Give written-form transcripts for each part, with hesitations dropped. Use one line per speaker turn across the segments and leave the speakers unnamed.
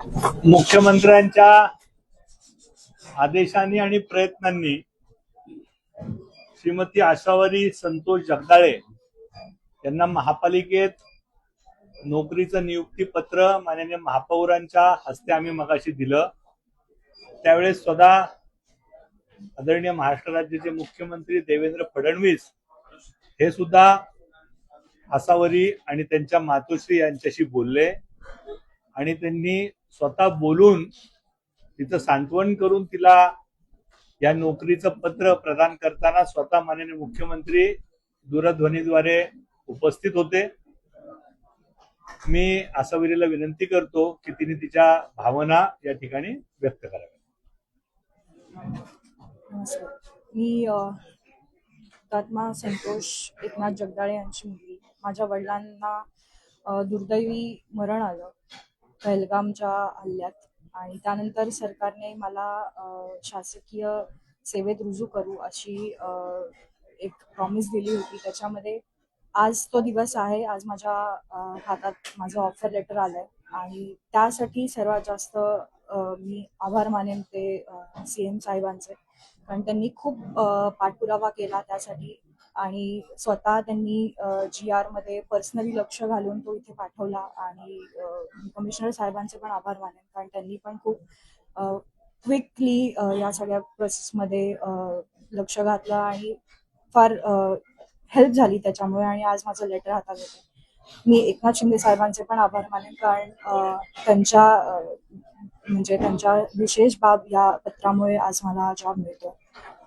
मुख्यमंत्र्यांच्या आदेशांनी आणि प्रयत्नांनी श्रीमती आशावरी संतोष जगदाळे यांना महापालिकेत नोकरीचं नियुक्तीपत्र माननीय महापौरांच्या हस्ते आम्ही मगाशी दिलं। त्यावेळेस स्वतः आदरणीय महाराष्ट्र राज्याचे मुख्यमंत्री देवेंद्र फडणवीस हे सुद्धा आसावरी आणि त्यांच्या मातोश्री यांच्याशी बोलले आणि त्यांनी स्वतः बोलून तिचं सांत्वन करून तिला या नोकरीचं पत्र प्रदान करताना स्वतः माननीय मुख्यमंत्री दूरध्वनीद्वारे उपस्थित होते। मी आसावरीला विनंती करतो की तिने तिच्या भावना या ठिकाणी व्यक्त कराव्या।
मी हुतात्मा संतोष एकनाथ जगदाळे यांची मुलगी। माझ्या वडिलांना दुर्दैवी मरण आलं पहलगामच्या हल्ल्यात आणि त्यानंतर सरकारने मला शासकीय सेवेत रुजू करू अशी एक प्रॉमिस दिली होती। त्याच्यामध्ये आज तो दिवस आहे। आज माझ्या हातात माझं ऑफर लेटर आलंय आणि त्यासाठी सर्वात जास्त मी आभार मानेन ते सीएम साहेबांचे, कारण त्यांनी खूप पाठपुरावा केला त्यासाठी आणि स्वतः त्यांनी GR मध्ये पर्सनली लक्ष घालून तो इथे पाठवला आणि कमिशनर साहेबांचे पण आभार मानेन, कारण त्यांनी पण खूप क्विकली या सगळ्या प्रोसेसमध्ये लक्ष घातलं आणि फार हेल्प झाली त्याच्यामुळे आणि आज माझं लेटर हातात होतं। मी एकनाथ शिंदे साहेबांचे पण आभार मानेन, कारण त्यांच्या विशेष बाब या पत्रामुळे आज मला जॉब मिळतो।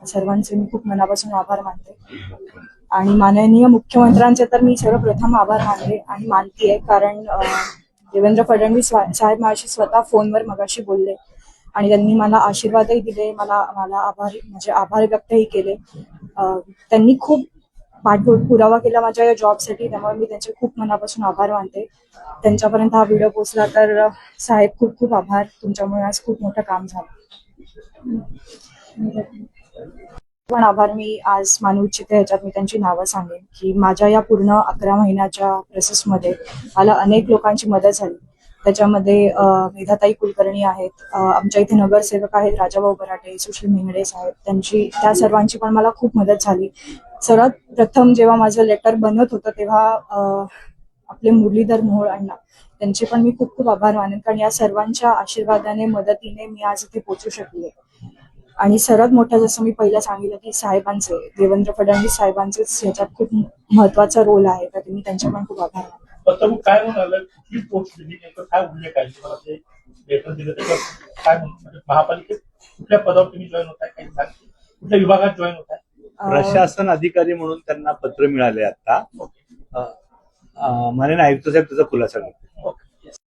सर्वांचे मी खूप मनापासून आभार मानते आणि माननीय मुख्यमंत्र्यांचे तर मी सर्वप्रथम आभार मानले आणि मानतेय, कारण देवेंद्र फडणवीस साहेब माझ्याशी स्वतः फोनवर मगाशी बोलले आणि त्यांनी मला आशीर्वादही दिले, मला आभार व्यक्तही केले। त्यांनी खूप पाठपुरावा केला माझ्या या जॉबसाठी, त्यामुळे मी त्यांचे खूप मनापासून आभार मानते। त्यांच्यापर्यंत हा व्हिडिओ पोहोचला तर साहेब खूप खूप आभार, तुमच्यामुळे आज खूप मोठं काम झालं। पण आभार मी आज मानू इच्छिते, ह्याच्यात मी त्यांची नावं सांगेन की माझ्या या पूर्ण 11 महिन्याच्या प्रोसेसमध्ये मला अनेक लोकांची मदत झाली। त्याच्यामध्ये मेधाताई कुलकर्णी आहेत, आमच्या इथे नगरसेवक आहेत राजाभाऊ बराटे, सुशील मेंगडे साहेब, त्या सर्वांची पण मला खूप मदत झाली। सर्वात प्रथम जेव्हा माझं लेटर बनत होतं तेव्हा आपले मुरलीधर मोहोळ अण्णा, त्यांचे पण मी खूप खूप आभार मानेन, कारण या सर्वांच्या आशीर्वादाने मदतीने मी आज इथे पोहोचू शकले। आणि सर्वात मोठं जसं मी पहिलं सांगितलं की साहेबांचे, देवेंद्र फडणवीस साहेबांचेच ह्याच्यात खूप महत्वाचा रोल आहे, तर मी त्यांचे पण खूप आभार मानते।
महापालिकेत कुठल्या पदावर तुम्ही जॉईन होताय, कुठल्या विभागात जॉईन होताय?
प्रशासन अधिकारी म्हणून त्यांना पत्र मिळाले आता। माननीय आयुक्त साहेब त्याचा खुलासा करतात।